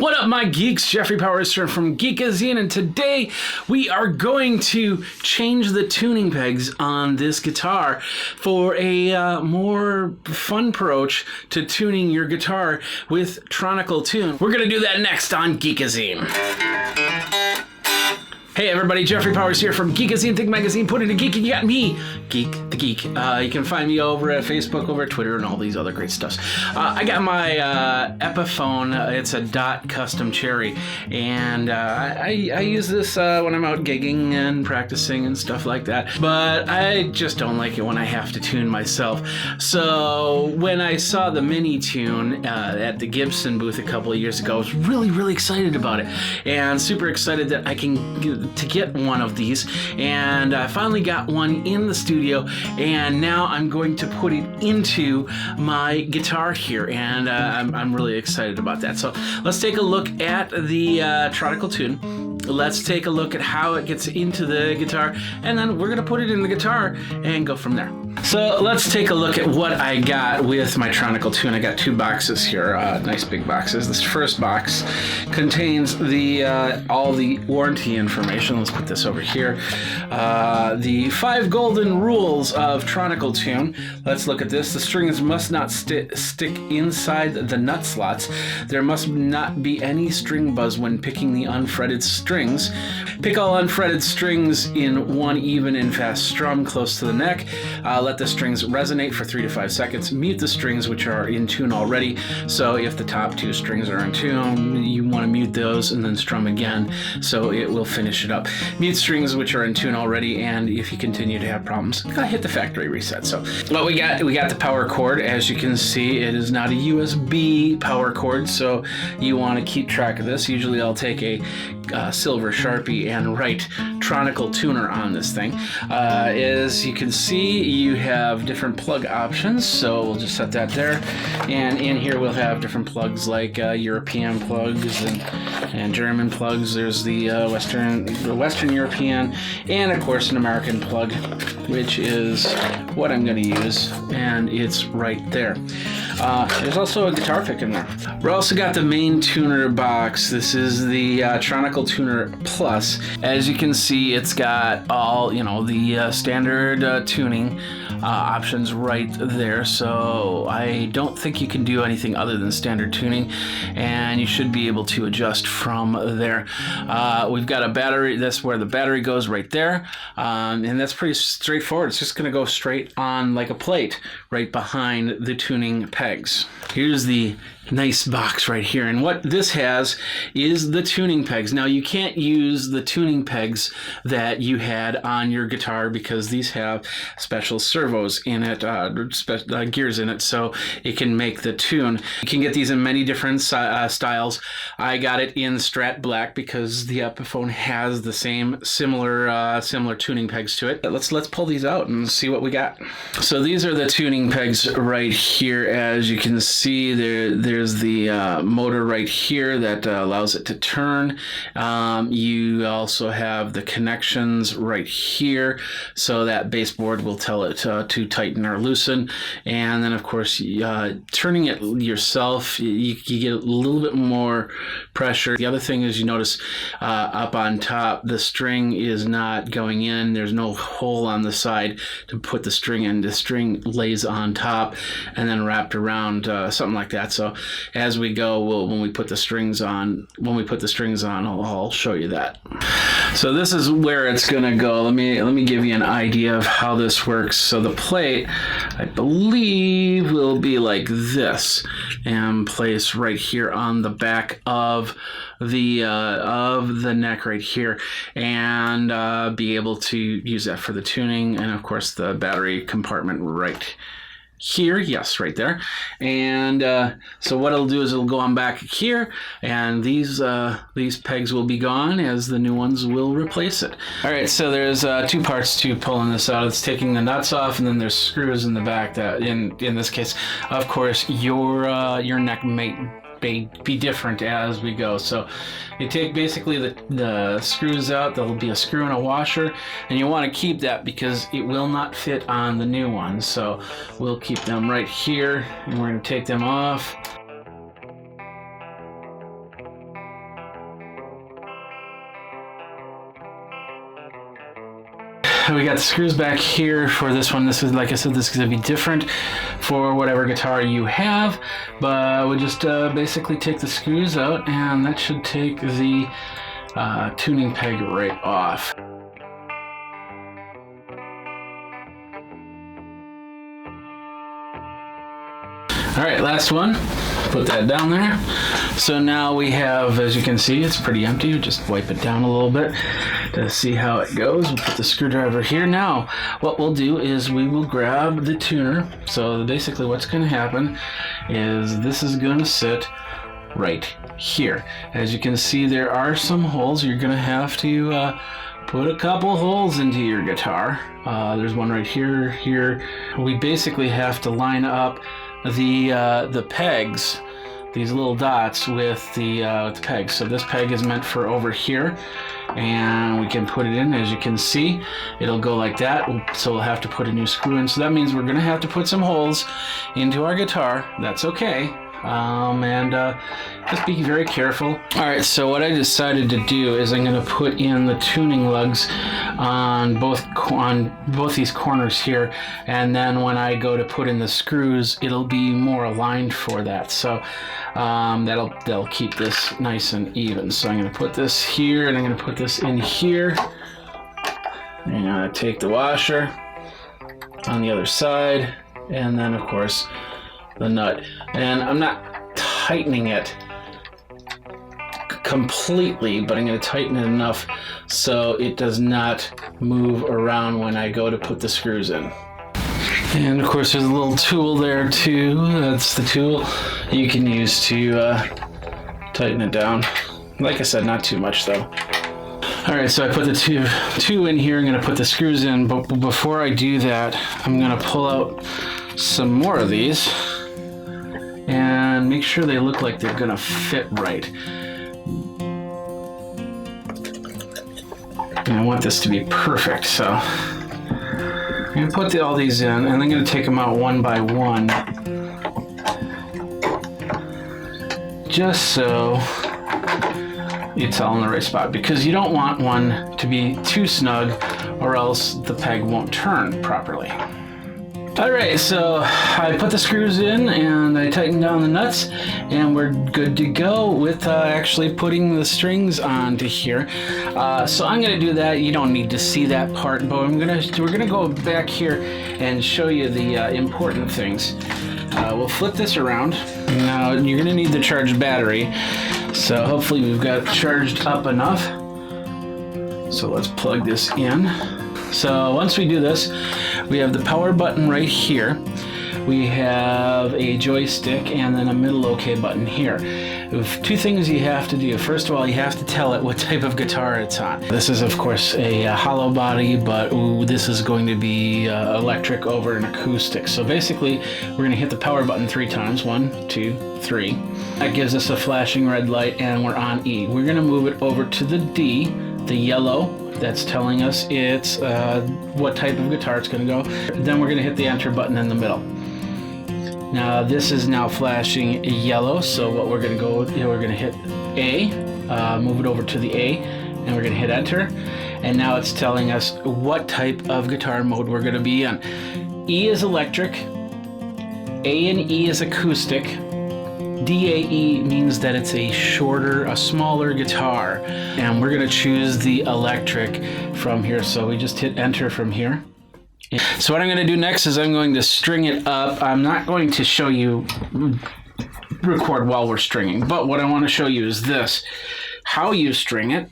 What up, my geeks? Jeffrey Powers from Geekazine, and today we are going to change the tuning pegs on this guitar for a more fun approach to tuning your guitar with Tronical Tune. We're going to do that next on Geekazine. Hey everybody, Jeffrey Powers here from Geekazine, Think Magazine, put it in Geek, and you got me, Geek the Geek. You can find me over at Facebook, over at Twitter, and all these other great stuffs. I got my Epiphone, it's a Dot Custom Cherry, and I use this when I'm out gigging and practicing and stuff like that, but I just don't like it when I have to tune myself. So when I saw the min-etune at the Gibson booth a couple of years ago, I was really excited about it, and super excited that I can get one of these, and I finally got one in the studio, and now I'm going to put it into my guitar here, and I'm really excited about that. So let's take a look at the Tronical Tune. Let's take a look at how it gets into the guitar, and then we're gonna put it in the guitar and go from there. So let's take a look at what I got with my Tronical Tune. I got two boxes here, nice big boxes. This first box contains the all the warranty information. Let's put this over here. The 5 golden rules of Tronical Tune. Let's look at this. The strings must not stick inside the nut slots. There must not be any string buzz when picking the unfretted strings. Pick all unfretted strings in one even and fast strum close to the neck. Let the strings resonate for 3 to 5 seconds. Mute the strings which are in tune already. So if the top 2 strings are in tune, you want to mute those and then strum again, so it will finish it up. Mute strings which are in tune already, and if you continue to have problems, hit the factory reset. So what we got the power cord. As you can see, it is not a USB power cord, so you want to keep track of this. Usually I'll take a silver Sharpie and write Tronical Tuner on this thing. As you can see, you have different plug options, so we'll just set that there, and in here we'll have different plugs like European plugs and German plugs. There's the Western European, and of course an American plug, which is what I'm going to use, and it's right there. There's also a guitar pick in there. We also got the main tuner box. This is the Tronical Tuner Plus. As you can see, it's got all, the standard tuning options right there. So I don't think you can do anything other than standard tuning, and you should be able to adjust from there. We've got a battery. That's where the battery goes, right there, and that's pretty straightforward. It's just going to go straight on like a plate right behind the tuning pegs. Here's the nice box right here, and what this has is the tuning pegs. Now you can't use the tuning pegs that you had on your guitar because these have special servos in it, gears in it, so it can make the tune. You can get these in many different styles. I got it in Strat Black because the Epiphone has the similar tuning pegs to it. Let's pull these out and see what we got. So these are the tuning pegs right here. As you can see, there's the motor right here that allows it to turn. You also have the connections right here, so that baseboard will tell it to tighten or loosen. And then of course, turning it yourself, you get a little bit more pressure. The other thing is, you notice up on top, the string is not going in. There's no hole on the side to put the string in. The string lays on top and then wrapped around, something like that. So as we go, when we put the strings on, I'll show you that. So this is where it's gonna go. Let me give you an idea of how this works. So the plate, I believe, will be like this, and place right here on the back of the neck right here, and be able to use that for the tuning, and of course the battery compartment right here, yes, right there. And so what it'll do is it'll go on back here, and these pegs will be gone as the new ones will replace it. All right, so there's 2 parts to pulling this out. It's taking the nuts off, and then there's screws in the back that in this case, of course, your neck may be different as we go. So you take basically the screws out. There'll be a screw and a washer, and you want to keep that because it will not fit on the new ones. So we'll keep them right here, and we're going to take them off. we got the screws back here for this one. This is, like I said, this is going to be different for whatever guitar you have, but we just basically take the screws out, and that should take the tuning peg right off. All right, last one. Put that down there. So now we have, as you can see, it's pretty empty. Just wipe it down a little bit to see how it goes. We'll put the screwdriver here. Now, what we'll do is we will grab the tuner. So basically what's going to happen is this is going to sit right here. As you can see, there are some holes. You're going to have to put a couple holes into your guitar. There's one right here, here. We basically have to line up the pegs, these little dots, with the pegs. So this peg is meant for over here, and we can put it in. As you can see, it'll go like that, so we'll have to put a new screw in. So that means we're gonna have to put some holes into our guitar. That's okay. Just be very careful. All right, so what I decided to do is I'm going to put in the tuning lugs on both these corners here, and then when I go to put in the screws, it'll be more aligned for that. So that'll keep this nice and even. So I'm going to put this here, and I'm going to put this in here. I'm going to take the washer on the other side, and then of course the nut. And I'm not tightening it completely, but I'm going to tighten it enough so it does not move around when I go to put the screws in. And of course there's a little tool there too. That's the tool you can use to tighten it down. Like I said, not too much though. Alright, so I put the two in here. I'm going to put the screws in, but before I do that, I'm going to pull out some more of these and make sure they look like they're gonna fit right. And I want this to be perfect, so I'm gonna put all these in, and I'm gonna take them out one by one, just so it's all in the right spot, because you don't want one to be too snug or else the peg won't turn properly. Alright, so I put the screws in and I tightened down the nuts, and we're good to go with actually putting the strings onto here. So I'm going to do that. You don't need to see that part, but we're going to go back here and show you the important things. We'll flip this around. Now you're going to need the charged battery, so hopefully we've got it charged up enough. So let's plug this in. So once we do this, we have the power button right here. We have a joystick and then a middle OK button here. Two things you have to do. First of all, you have to tell it what type of guitar it's on. This is of course a hollow body, but this is going to be electric over an acoustic. So basically we're going to hit the power button 3 times. 1, 2, 3. That gives us a flashing red light, and we're on E. We're going to move it over to the D, the yellow. That's telling us it's what type of guitar it's going to go. Then we're going to hit the enter button in the middle. Now this is now flashing yellow, so what we're going to go with, we're going to hit A, move it over to the A, and we're going to hit enter. And now it's telling us what type of guitar mode we're going to be in. E is electric, A and E is acoustic, DAE means that it's a smaller guitar, and we're going to choose the electric from here. So we just hit enter from here. So what I'm going to do next is I'm going to string it up. I'm not going to show you record while we're stringing, but what I want to show you is this. How you string it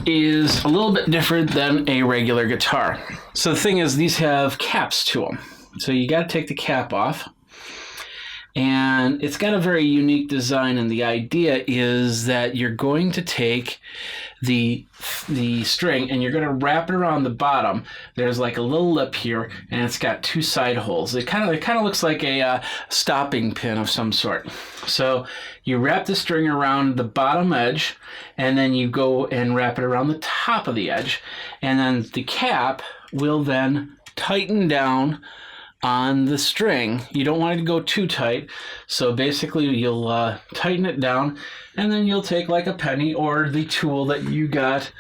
is a little bit different than a regular guitar. So the thing is, these have caps to them. So you got to take the cap off. And it's got a very unique design, and the idea is that you're going to take the string and you're going to wrap it around the bottom. There's like a little lip here, and it's got 2 side holes. It kind of looks like a stopping pin of some sort. So you wrap the string around the bottom edge, and then you go and wrap it around the top of the edge, and then the cap will then tighten down on the string. You don't want it to go too tight, so basically you'll tighten it down, and then you'll take like a penny or the tool that you got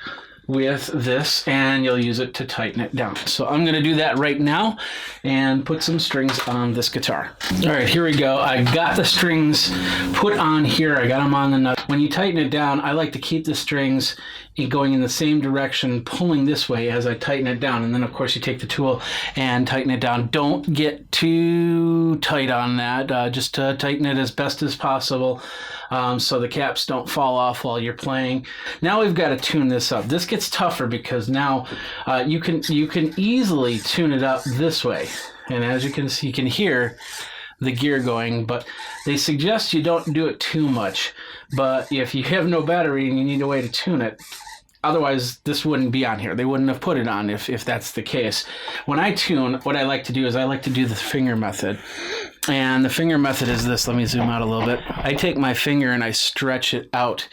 with this, and you'll use it to tighten it down. So I'm going to do that right now and put some strings on this guitar. All right, here we go. I got the strings put on here. I got them on the nut. When you tighten it down, I like to keep the strings going in the same direction, pulling this way as I tighten it down. And then, of course, you take the tool and tighten it down. Don't get too tight on that. Just tighten it as best as possible. So the caps don't fall off while you're playing. Now we've got to tune this up. This gets tougher because now you can easily tune it up this way. And as you can see, you can hear the gear going, but they suggest you don't do it too much. But if you have no battery and you need a way to tune it, otherwise this wouldn't be on here. They wouldn't have put it on if that's the case. When I tune, what I like to do is I like to do the finger method. And the finger method is this. Let me zoom out a little bit. I take my finger and I stretch it out.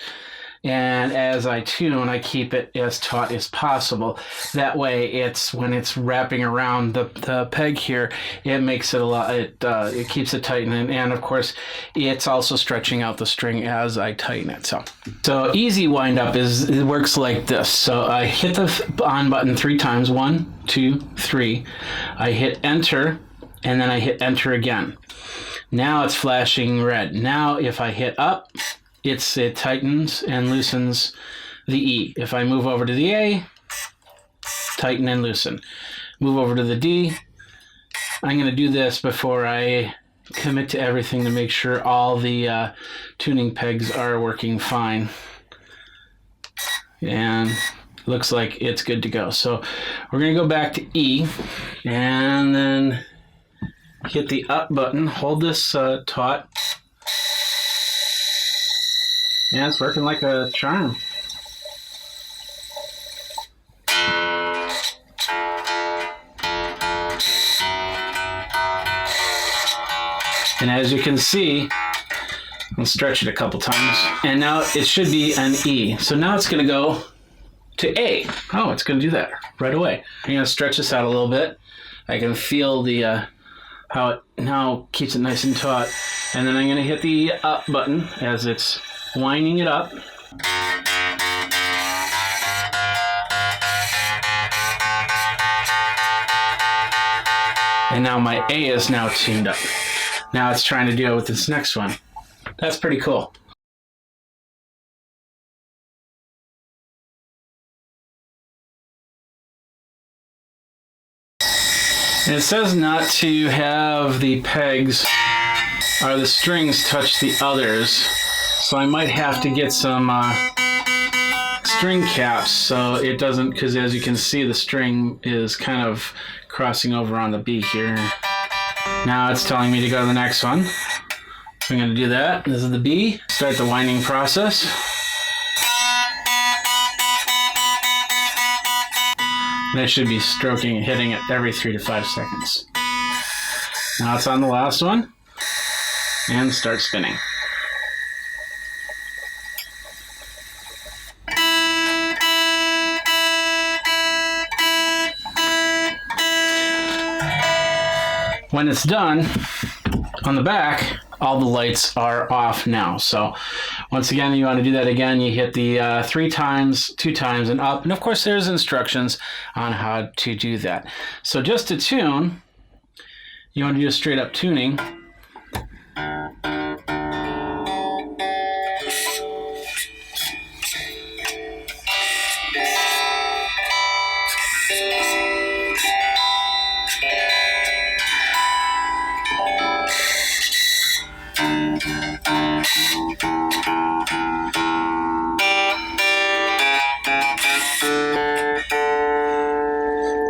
And as I tune, I keep it as taut as possible. That way, when it's wrapping around the peg here, it makes it a lot. It keeps it tight, and of course, it's also stretching out the string as I tighten it. So easy wind up it works like this. So I hit the on button 3 times. 1, 2, 3. I hit enter, and then I hit enter again. Now it's flashing red. Now if I hit up, it tightens and loosens the E. If I move over to the A, tighten and loosen. Move over to the D. I'm going to do this before I commit to everything to make sure all the tuning pegs are working fine. And looks like it's good to go. So we're going to go back to E and then hit the up button. Hold this taut. Yeah, it's working like a charm. And as you can see, I'll stretch it a couple times. And now it should be an E. So now it's going to go to A. Oh, it's going to do that right away. I'm going to stretch this out a little bit. I can feel the how it now keeps it nice and taut. And then I'm going to hit the up button as it's winding it up. And now my A is now tuned up. Now it's trying to deal with this next one. That's pretty cool. And it says not to have the pegs or the strings touch the others. So I might have to get some string caps so it doesn't, because as you can see, the string is kind of crossing over on the B here. Now it's telling me to go to the next one. So I'm going to do that. This is the B. Start the winding process. And it should be stroking and hitting it every 3 to 5 seconds. Now it's on the last one. And start spinning. When it's done, on the back, all the lights are off now. So once again, you want to do that again, you hit the 3 times, 2 times, and up. And of course, there's instructions on how to do that. So just to tune, you want to do a straight up tuning.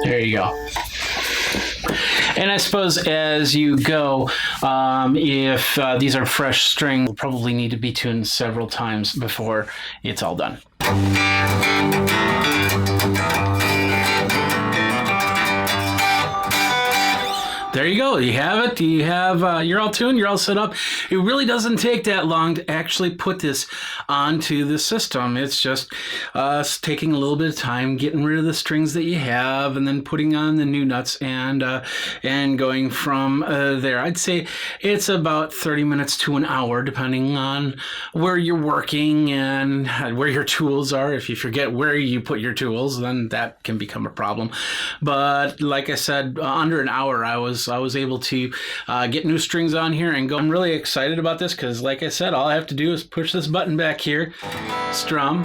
There you go. And I suppose as you go, if these are fresh strings, will probably need to be tuned several times before it's all done. There you go. You have it. You have, you're all tuned. You're all set up. It really doesn't take that long to actually put this onto the system. It's just taking a little bit of time, getting rid of the strings that you have, and then putting on the new nuts and going from there. I'd say it's about 30 minutes to an hour, depending on where you're working and where your tools are. If you forget where you put your tools, then that can become a problem. But like I said, under an hour, I was able to get new strings on here and go. I'm really excited about this because, like I said, all I have to do is push this button back here, strum,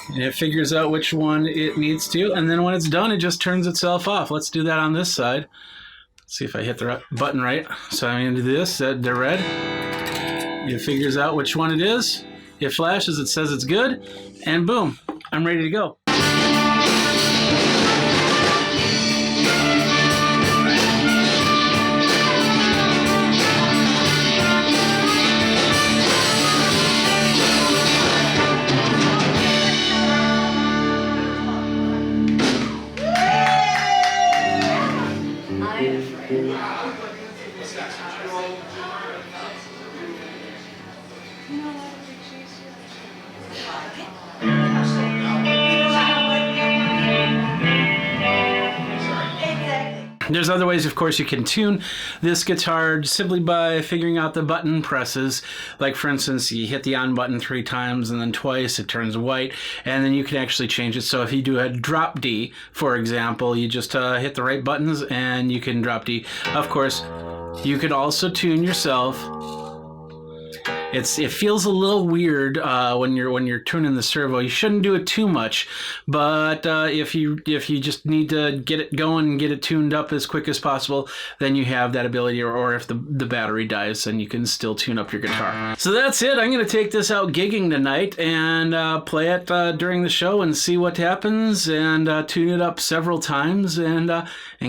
and it figures out which one it needs to. And then when it's done, it just turns itself off. Let's do that on this side. Let's see if I hit the button right. So I'm going to do this, they're red. It figures out which one it is. It flashes, it says it's good, and boom, I'm ready to go. There's other ways, of course, you can tune this guitar simply by figuring out the button presses. Like, for instance, you hit the on button 3 times and then twice, it turns white, and then you can actually change it. So if you do a drop D, for example, you just hit the right buttons and you can drop D. Of course, you could also tune yourself. It feels a little weird when you're tuning the servo. You shouldn't do it too much, but if you just need to get it going and get it tuned up as quick as possible, then you have that ability. Or if the battery dies, then you can still tune up your guitar. So that's it. I'm going to take this out gigging tonight and play it during the show and see what happens, and tune it up several times and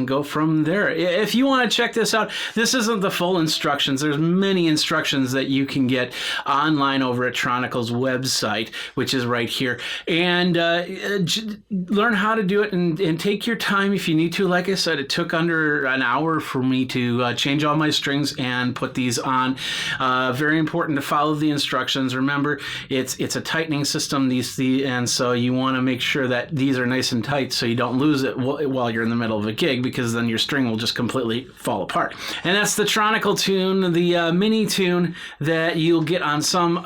go from there. If you want to check this out, this isn't the full instructions. There's many instructions that you can get online over at Tronical's website, which is right here, and learn how to do it and take your time if you need to. Like I said, it took under an hour for me to change all my strings and put these on. Very important to follow the instructions. Remember, it's a tightening system, and so you want to make sure that these are nice and tight so you don't lose it while you're in the middle of a gig, because then your string will just completely fall apart. And that's the Tronical Tune, the min-etune that you'll get on some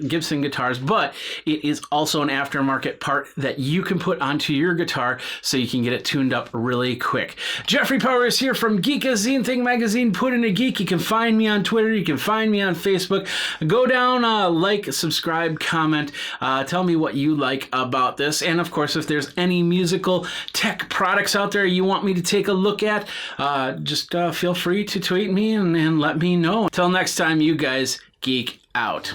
Gibson guitars, but it is also an aftermarket part that you can put onto your guitar so you can get it tuned up really quick. Jeffrey Powers here from Geekazine, Think Magazine, Put in a Geek. You can find me on Twitter. You can find me on Facebook. Go down, like, subscribe, comment, tell me what you like about this. And of course, if there's any musical tech products out there you want me to take a look at, just feel free to tweet me and let me know. Until next time, you guys, geek out.